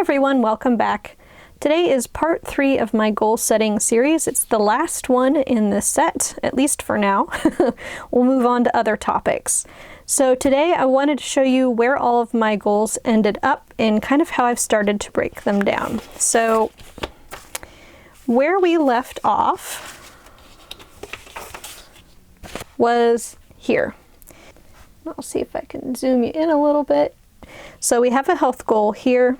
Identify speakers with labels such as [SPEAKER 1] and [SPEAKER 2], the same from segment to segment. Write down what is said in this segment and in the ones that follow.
[SPEAKER 1] everyone, welcome back. Today is part 3 of my goal setting series. It's the last one in this set, at least for now. We'll move on to other topics. So today I wanted to show you where all of my goals ended up and kind of how I've started to break them down. So where we left off was here. I'll see if I can zoom you in a little bit. So we have a health goal here.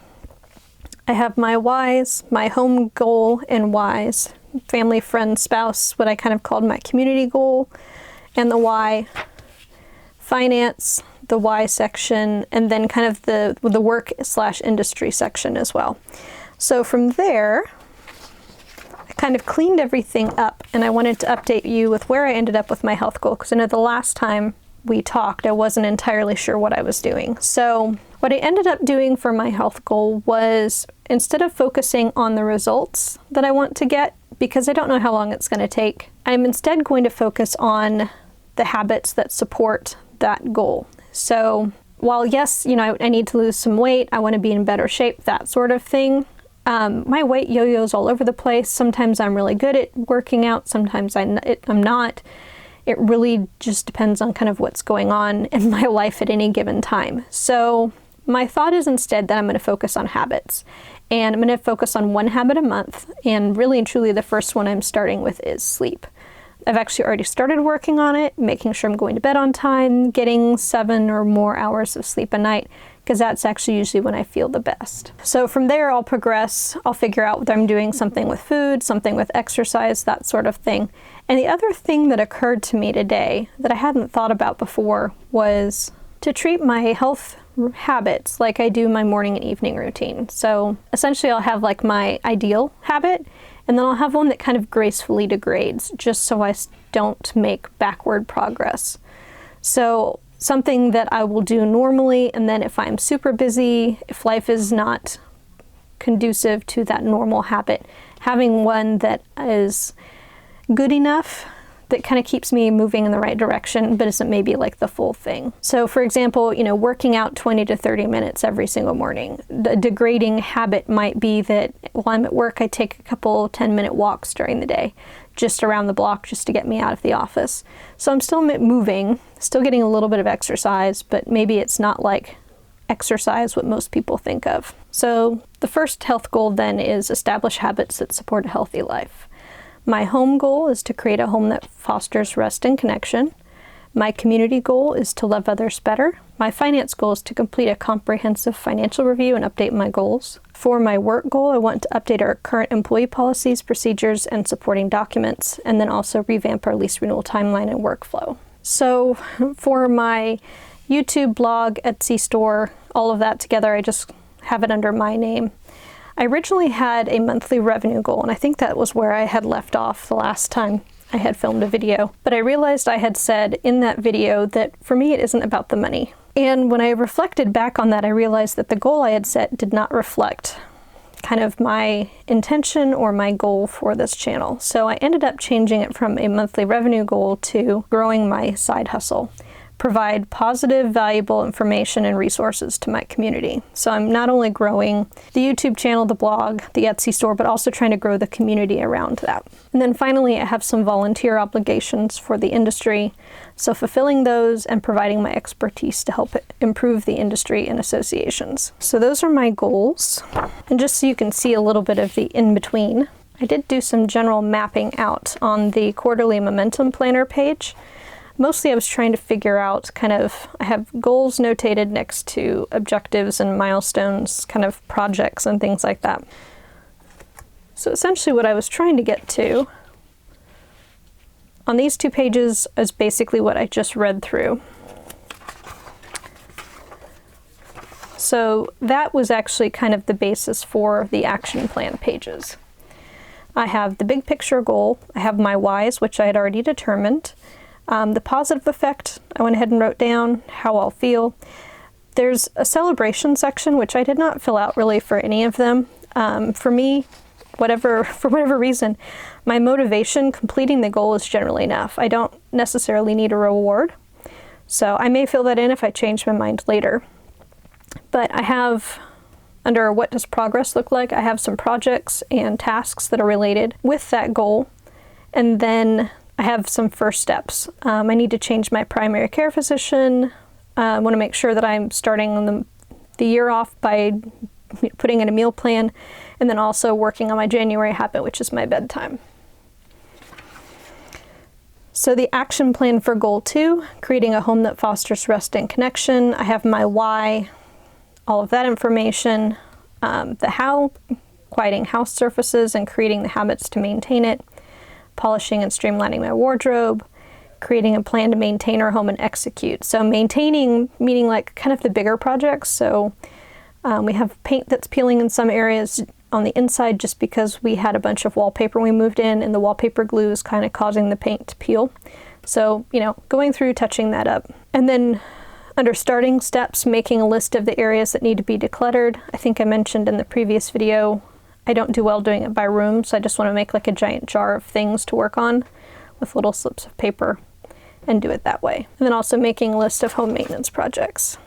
[SPEAKER 1] I have my whys, my home goal and whys, family, friend, spouse, what I kind of called my community goal, and the why, finance, the why section, and then kind of the work/industry section as well. So from there, I kind of cleaned everything up, and I wanted to update you with where I ended up with my health goal, because I know the last time we talked, I wasn't entirely sure what I was doing. So what I ended up doing for my health goal was, instead of focusing on the results that I want to get, because I don't know how long it's going to take, I'm instead going to focus on the habits that support that goal. So while yes, I need to lose some weight, I want to be in better shape, that sort of thing. My weight yo-yos all over the place. Sometimes I'm really good at working out, sometimes I'm not. It really just depends on kind of what's going on in my life at any given time. So my thought is instead that I'm going to focus on habits, and I'm going to focus on one habit a month. And really and truly, the first one I'm starting with is sleep. I've actually already started working on it, making sure I'm going to bed on time, getting 7 or more hours of sleep a night, because that's actually usually when I feel the best. So from there, I'll progress. I'll figure out whether I'm doing something with food, something with exercise, that sort of thing. And the other thing that occurred to me today that I hadn't thought about before was to treat my health habits like I do my morning and evening routine. So essentially I'll have like my ideal habit, and then I'll have one that kind of gracefully degrades, just so I don't make backward progress. So something that I will do normally, and then if I'm super busy, if life is not conducive to that normal habit, having one that is good enough that kind of keeps me moving in the right direction, but isn't maybe like the full thing. So for example, working out 20 to 30 minutes every single morning. The degrading habit might be that while I'm at work, I take a couple 10-minute walks during the day, just around the block, just to get me out of the office. So I'm still moving, still getting a little bit of exercise, but maybe it's not like exercise what most people think of. So the first health goal then is establish habits that support a healthy life. My home goal is to create a home that fosters rest and connection. My community goal is to love others better. My finance goal is to complete a comprehensive financial review and update my goals. For my work goal, I want to update our current employee policies, procedures, and supporting documents, and then also revamp our lease renewal timeline and workflow. So for my YouTube, blog, Etsy store, all of that together, I just have it under my name. I originally had a monthly revenue goal, and I think that was where I had left off the last time I had filmed a video. But I realized I had said in that video that for me it isn't about the money. And when I reflected back on that, I realized that the goal I had set did not reflect kind of my intention or my goal for this channel. So I ended up changing it from a monthly revenue goal to growing my side hustle. Provide positive, valuable information and resources to my community. So I'm not only growing the YouTube channel, the blog, the Etsy store, but also trying to grow the community around that. And then finally, I have some volunteer obligations for the industry. So fulfilling those and providing my expertise to help improve the industry and associations. So those are my goals. And just so you can see a little bit of the in-between, I did do some general mapping out on the quarterly momentum planner page. Mostly I was trying to figure out I have goals notated next to objectives and milestones, kind of projects and things like that. So essentially what I was trying to get to on these 2 pages is basically what I just read through. So that was actually kind of the basis for the action plan pages. I have the big picture goal, I have my whys, which I had already determined. The positive effect, I went ahead and wrote down how I'll feel. There's a celebration section, which I did not fill out really for any of them. For me, for whatever reason, my motivation completing the goal is generally enough. I don't necessarily need a reward. So I may fill that in if I change my mind later. But I have Under what does progress look like, I have some projects and tasks that are related with that goal. And then I have some first steps. I need to change my primary care physician. I want to make sure that I'm starting the year off by putting in a meal plan, and then also working on my January habit, which is my bedtime. So the action plan for goal 2, creating a home that fosters rest and connection. I have my why, all of that information, the how, quieting house surfaces and creating the habits to maintain it, polishing and streamlining my wardrobe, creating a plan to maintain our home and execute. So maintaining, meaning like kind of the bigger projects. So we have paint that's peeling in some areas on the inside just because we had a bunch of wallpaper when we moved in, and the wallpaper glue is kind of causing the paint to peel. So, going through, touching that up. And then under starting steps, making a list of the areas that need to be decluttered. I think I mentioned in the previous video, I don't do well doing it by room, so I just want to make like a giant jar of things to work on with little slips of paper and do it that way. And then also making a list of home maintenance projects.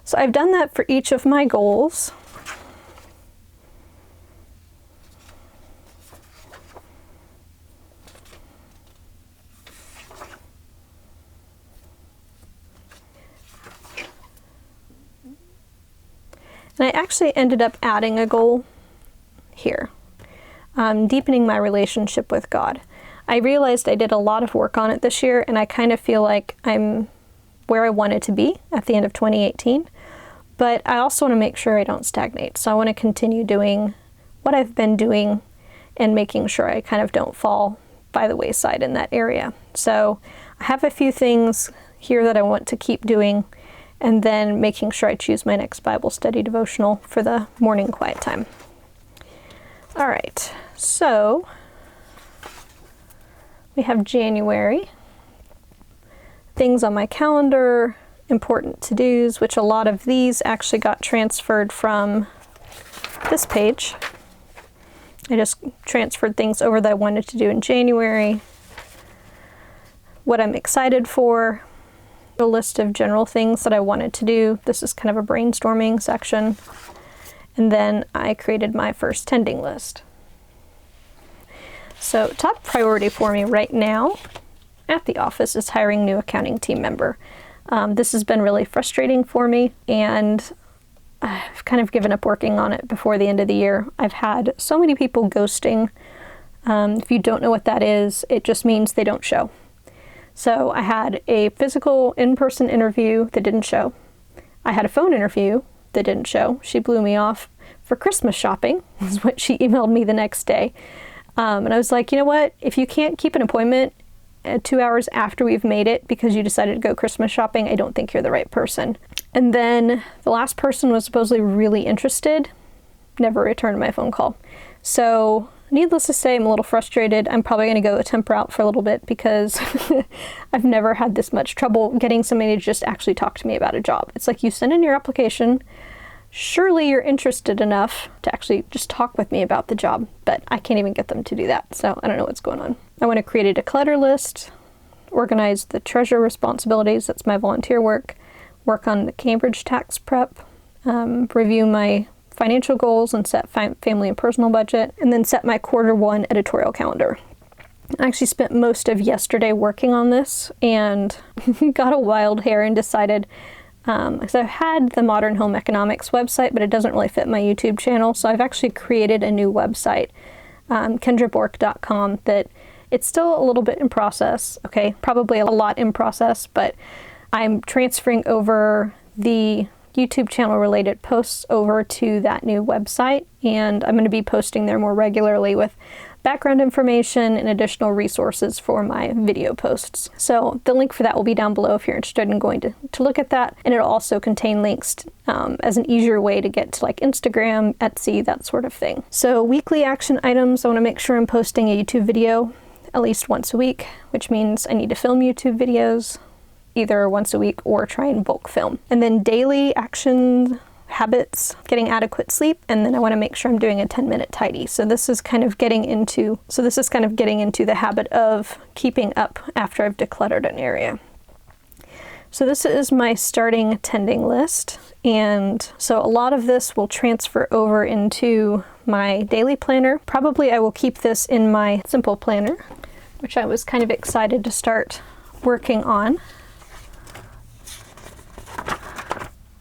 [SPEAKER 1] So I've done that for each of my goals. And I actually ended up adding a goal here, deepening my relationship with God. I realized I did a lot of work on it this year, and I kind of feel like I'm where I wanted to be at the end of 2018, but I also want to make sure I don't stagnate. So I want to continue doing what I've been doing and making sure I kind of don't fall by the wayside in that area. So I have a few things here that I want to keep doing, and then making sure I choose my next Bible study devotional for the morning quiet time. All right, so we have January. Things on my calendar, important to-dos, which a lot of these actually got transferred from this page. I just transferred things over that I wanted to do in January. What I'm excited for. A list of general things that I wanted to do. This is kind of a brainstorming section. And then I created my first tending list. So top priority for me right now at the office is hiring new accounting team member. This has been really frustrating for me, and I've kind of given up working on it before the end of the year. I've had so many people ghosting. If you don't know what that is, it just means they don't show. So I had a physical in-person interview that didn't show. I had a phone interview that didn't show. She blew me off for Christmas shopping, is what she emailed me the next day. And I was like, you know what? If you can't keep an appointment 2 hours after we've made it because you decided to go Christmas shopping, I don't think you're the right person. And then the last person was supposedly really interested, never returned my phone call. So needless to say, I'm a little frustrated. I'm probably going to go a temp route for a little bit because I've never had this much trouble getting somebody to just actually talk to me about a job. It's like, you send in your application, surely you're interested enough to actually just talk with me about the job, but I can't even get them to do that. So I don't know what's going on. I want to create a declutter list, organize the treasurer responsibilities, that's my volunteer work on the Cambridge tax prep, review my financial goals and set family and personal budget, and then set my Q1 editorial calendar. I actually spent most of yesterday working on this and got a wild hair and decided, because I've had the Modern Home Economics website, but it doesn't really fit my YouTube channel, so I've actually created a new website, KendraBork.com, that it's still a little bit in process, okay? Probably a lot in process, but I'm transferring over the YouTube channel related posts over to that new website, and I'm going to be posting there more regularly with background information and additional resources for my video posts. So the link for that will be down below if you're interested in going to look at that, and it'll also contain links as an easier way to get to like Instagram, Etsy, that sort of thing. So weekly action items, I want to make sure I'm posting a YouTube video at least once a week, which means I need to film YouTube videos either once a week or try and bulk film. And then daily action habits, getting adequate sleep, and then I want to make sure I'm doing a 10-minute tidy. So this is kind of getting into the habit of keeping up after I've decluttered an area. So this is my starting attending list, and so a lot of this will transfer over into my daily planner. Probably I will keep this in my simple planner, which I was kind of excited to start working on.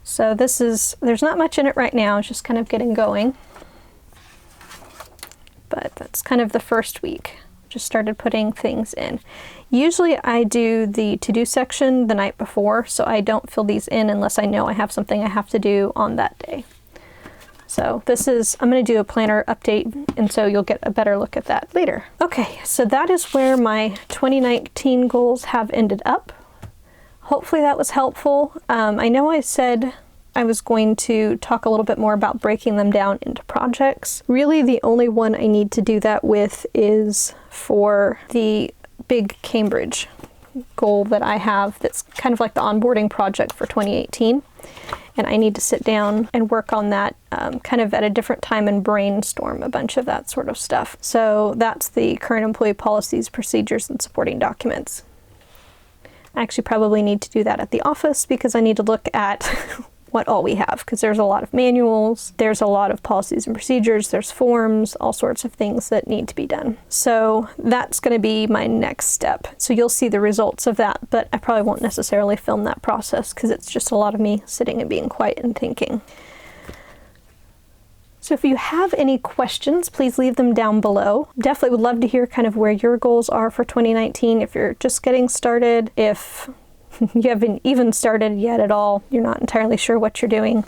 [SPEAKER 1] So there's not much in it right now, it's just kind of getting going. But that's kind of the first week. Just started putting things in. Usually I do the to-do section the night before, so I don't fill these in unless I know I have something I have to do on that day. So I'm going to do a planner update, and so you'll get a better look at that later. Okay, so that is where my 2019 goals have ended up. Hopefully that was helpful. I know I said I was going to talk a little bit more about breaking them down into projects. Really, the only one I need to do that with is for the big Cambridge goal that I have that's kind of like the onboarding project for 2018. And I need to sit down and work on that kind of at a different time and brainstorm a bunch of that sort of stuff. So that's the current employee policies, procedures, and supporting documents. I actually probably need to do that at the office because I need to look at what all we have, because there's a lot of manuals, there's a lot of policies and procedures, there's forms, all sorts of things that need to be done. So that's going to be my next step. So you'll see the results of that, but I probably won't necessarily film that process because it's just a lot of me sitting and being quiet and thinking. So if you have any questions, please leave them down below. Definitely would love to hear kind of where your goals are for 2019. If you're just getting started, if you haven't even started yet at all, you're not entirely sure what you're doing.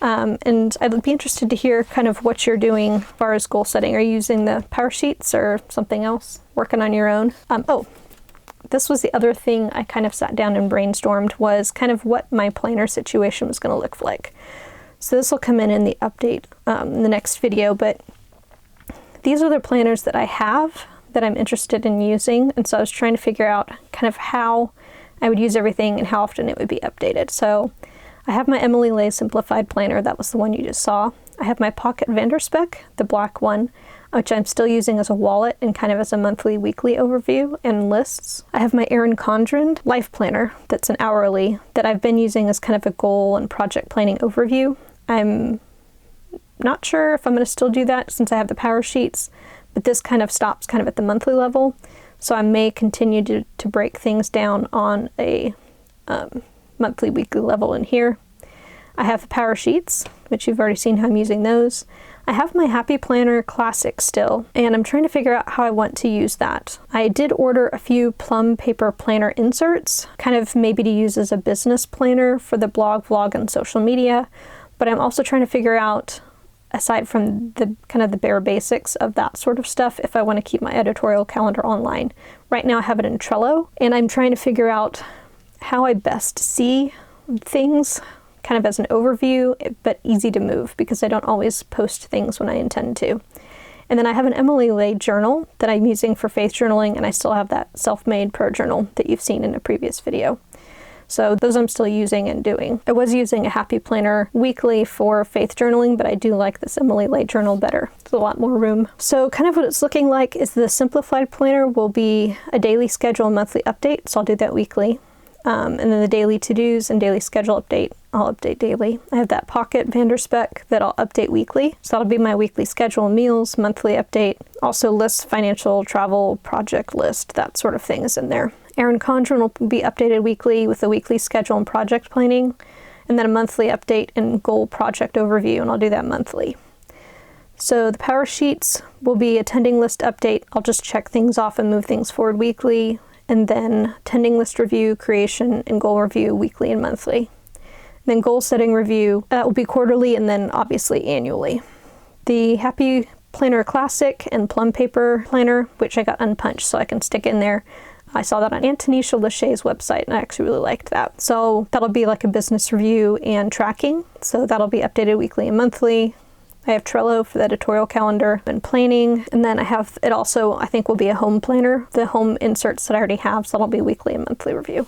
[SPEAKER 1] And I'd be interested to hear kind of what you're doing as far as goal setting. Are you using the Powersheets or something else, working on your own? This was the other thing I kind of sat down and brainstormed, was kind of what my planner situation was going to look like. So this will come in the update in the next video, but these are the planners that I have that I'm interested in using. And so I was trying to figure out kind of how I would use everything and how often it would be updated. So I have my Emily Lay Simplified Planner. That was the one you just saw. I have my Pocket Vanderspec, the black one, which I'm still using as a wallet and kind of as a monthly, weekly overview and lists. I have my Erin Condren Life Planner that's an hourly that I've been using as kind of a goal and project planning overview. I'm not sure if I'm going to still do that since I have the Powersheets, but this kind of stops kind of at the monthly level. So I may continue to break things down on a monthly, weekly level in here. I have the Powersheets, which you've already seen how I'm using those. I have my Happy Planner Classic still, and I'm trying to figure out how I want to use that. I did order a few plum paper planner inserts, kind of maybe to use as a business planner for the blog, vlog, and social media, but I'm also trying to figure out, aside from the kind of the bare basics of that sort of stuff, if I want to keep my editorial calendar online. Right now I have it in Trello, and I'm trying to figure out how I best see things kind of as an overview, but easy to move because I don't always post things when I intend to. And then I have an Emily Lay journal that I'm using for faith journaling, and I still have that self-made prayer journal that you've seen in a previous video. So those I'm still using and doing. I was using a Happy Planner weekly for faith journaling, but I do like this Emily Lay journal better. There's a lot more room. So kind of what it's looking like is the Simplified Planner will be a daily schedule and monthly update, so I'll do that weekly. And then the daily to-dos and daily schedule update, I'll update daily. I have that Pocket Vanderspec that I'll update weekly. So that'll be my weekly schedule and meals, monthly update, also lists, financial, travel, project list, that sort of thing is in there. Erin Condren will be updated weekly with a weekly schedule and project planning, and then a monthly update and goal project overview, and I'll do that monthly. So the Powersheets will be attending list update. I'll just check things off and move things forward weekly, and then attending list review, creation, and goal review weekly and monthly. And then goal setting review, that will be quarterly and then obviously annually. The Happy Planner Classic and Plum Paper Planner, which I got unpunched so I can stick in there. I saw that on Antonisha Lachey's website, and I actually really liked that. So that'll be like a business review and tracking. So that'll be updated weekly and monthly. I have Trello for the editorial calendar and planning. And then I have, it also, I think, will be a home planner, the home inserts that I already have. So that'll be weekly and monthly review.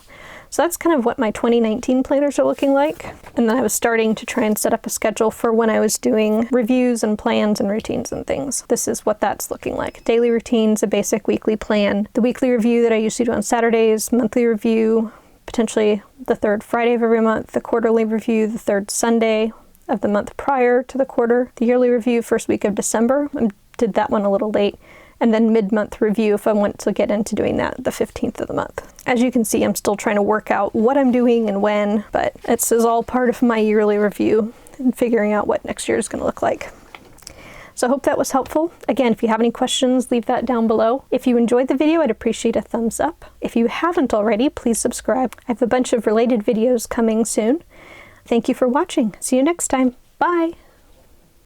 [SPEAKER 1] So that's kind of what my 2019 planners are looking like. And then I was starting to try and set up a schedule for when I was doing reviews and plans and routines and things. This is what that's looking like. Daily routines, a basic weekly plan, the weekly review that I usually do on Saturdays, monthly review, potentially the third Friday of every month, the quarterly review, the third Sunday of the month prior to the quarter, the yearly review, first week of December. I did that one a little late. And then mid-month review if I want to get into doing that the 15th of the month. As you can see, I'm still trying to work out what I'm doing and when, but this is all part of my yearly review and figuring out what next year is going to look like. So I hope that was helpful. Again, if you have any questions, leave that down below. If you enjoyed the video, I'd appreciate a thumbs up. If you haven't already, please subscribe. I have a bunch of related videos coming soon. Thank you for watching. See you next time. Bye!